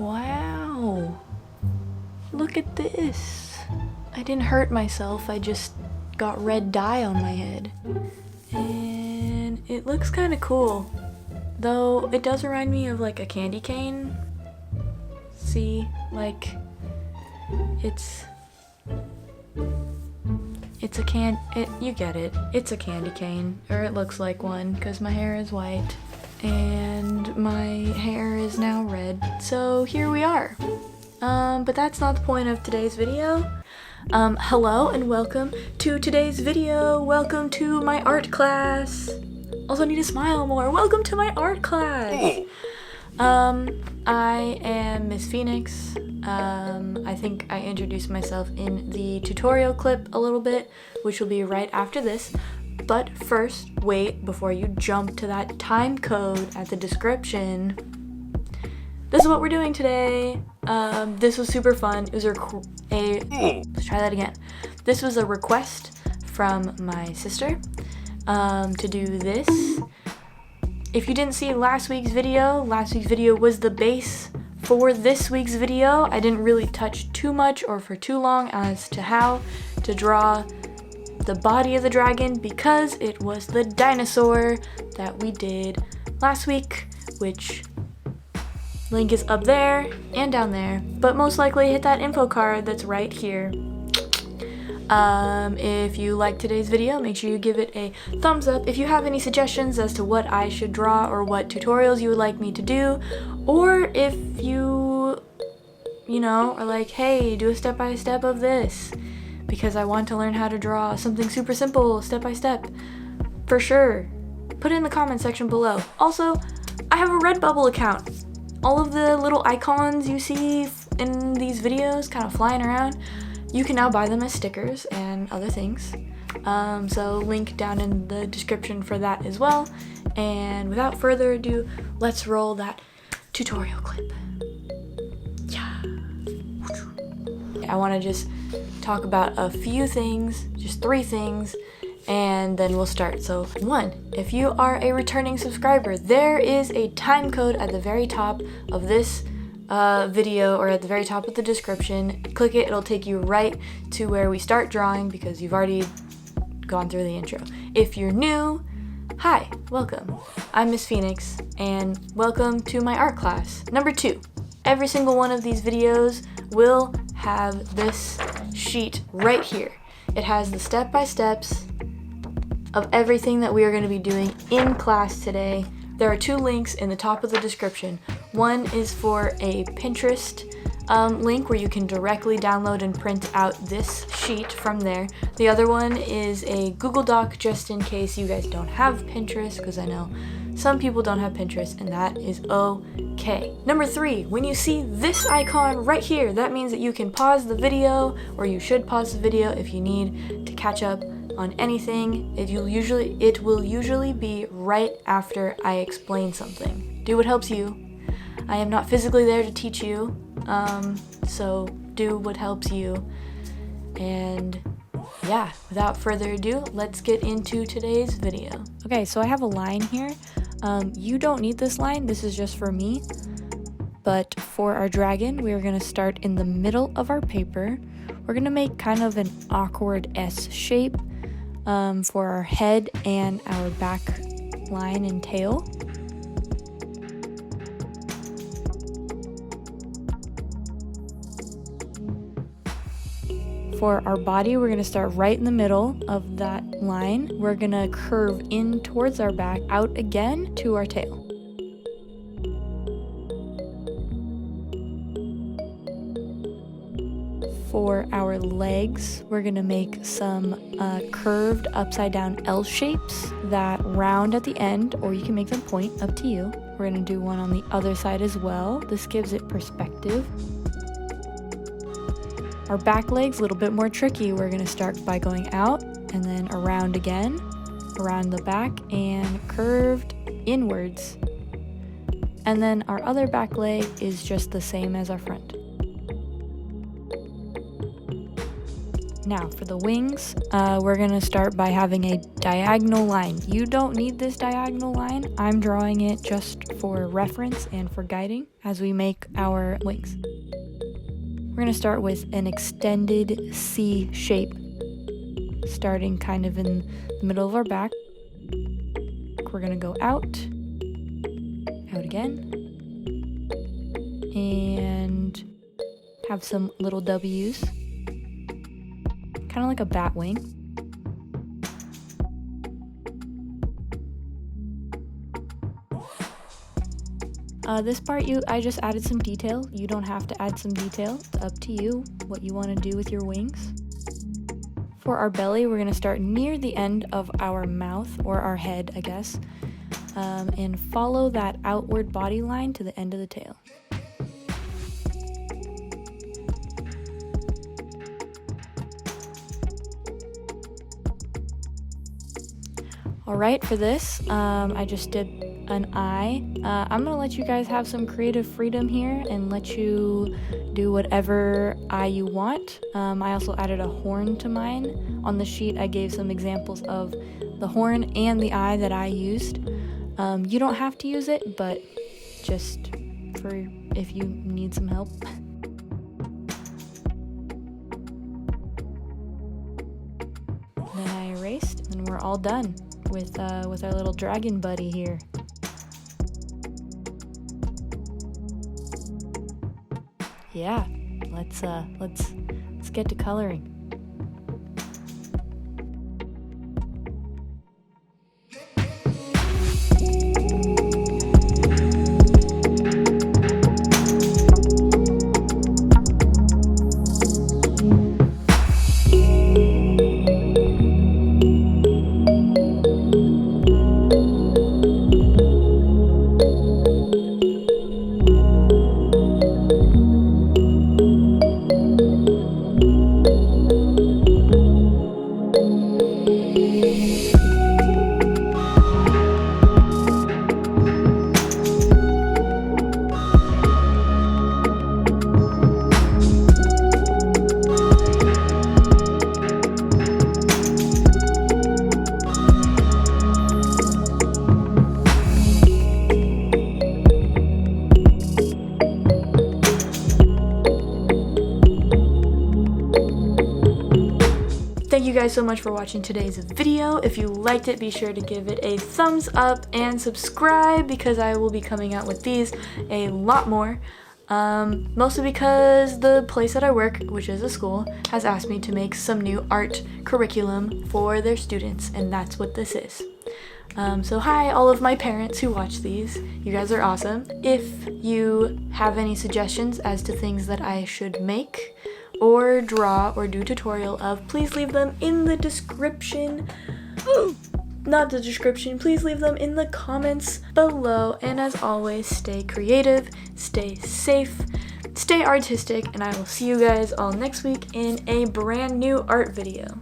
Wow. Look at this. I didn't hurt myself, I just got red dye on my head. And it looks kind of cool. Though it does remind me of like a candy cane. See, like it's you get it. It's a candy cane, or it looks like one, because my hair is white and my hair is now red. So here we are. But that's not the point of today's video. Hello and welcome to today's video. Welcome to my art class. Also need to smile more. Welcome to my art class. I am Ms.Phoenix. I think I introduced myself in the tutorial clip a little bit, which will be right after this. But first, wait before you jump to that time code at the description. This is what we're doing today. This was super fun. It was let's try that again. This was a request from my sister to do this. If you didn't see last week's video was the base for this week's video. I didn't really touch too much or for too long as to how to draw the body of the dragon, because it was the dinosaur that we did last week, which link is up there and down there, but most likely hit that info card that's right here. If you like today's video, make sure you give it a thumbs up. If you have any suggestions as to what I should draw or what tutorials you would like me to do, or if you are like, hey, do a step-by-step of this, because I want to learn how to draw something super simple, step-by-step, for sure, put it in the comment section below. Also, I have a RedBubble account. All of the little icons you see in these videos kind of flying around, you can now buy them as stickers and other things. So link down in the description for that as well. And without further ado, let's roll that tutorial clip. Yeah. I want to just talk about a few things, just 3 things, and then we'll start. So 1, if you are a returning subscriber, there is a time code at the very top of this video, or at the very top of the description. Click it, it'll take you right to where we start drawing, because you've already gone through the intro. If you're new, hi, welcome. I'm Ms.Phoenix, and welcome to my art class. Number 2, every single one of these videos will have this sheet right here. It has the step-by-steps of everything that we are going to be doing in class today. There are 2 links in the top of the description. One is for a Pintrest link where you can directly download and print out this sheet from there. The other one is a Google Doc, just in case you guys don't have Pinterest, because I know some people don't have Pinterest, and that is okay. Number 3, when you see this icon right here, that means that you can pause the video, or you should pause the video if you need to catch up on anything. It will usually be right after I explain something. Do what helps you. I am not physically there to teach you, so do what helps you. And yeah, without further ado, let's get into today's video. Okay, so I have a line here. You don't need this line, this is just for me. But for our dragon, we are going to start in the middle of our paper. We're going to make kind of an awkward S shape for our head and our back line and tail. For our body, we're going to start right in the middle of that line. We're going to curve in towards our back, out again to our tail. For our legs, we're going to make some curved upside down L shapes that round at the end, or you can make them point, up to you. We're going to do one on the other side as well. This gives it perspective. Our back legs, a little bit more tricky. We're going to start by going out and then around again, around the back and curved inwards. And then our other back leg is just the same as our front. now for the wings, we're gonna start by having a diagonal line. You don't need this diagonal line. I'm drawing it just for reference and for guiding as we make our wings. We're gonna start with an extended C shape, starting kind of in the middle of our back. We're gonna go out again, and have some little W's, kind of like a bat wing. This part I just added some detail. You don't have to add some detail. It's up to you what you want to do with your wings. For our belly, we're going to start near the end of our mouth, or our head, I guess, and follow that outward body line to the end of the tail. Alright, for this, I just did an eye. I'm gonna let you guys have some creative freedom here and let you do whatever eye you want. I also added a horn to mine. On the sheet, I gave some examples of the horn and the eye that I used. You don't have to use it, but just for if you need some help. Then I erased, and we're all done with our little dragon buddy here. Yeah, let's get to coloring. Thank you guys so much for watching today's video. If you liked it, be sure to give it a thumbs up and subscribe, because I will be coming out with these a lot more. Mostly because the place that I work, which is a school, has asked me to make some new art curriculum for their students, and that's what this is. So hi, all of my parents who watch these. You guys are awesome. If you have any suggestions as to things that I should make or draw or do tutorial of, please leave them in the description. Not the description, please leave them in the comments below. And as always, stay creative, stay safe, stay artistic, and I will see you guys all next week in a brand new art video.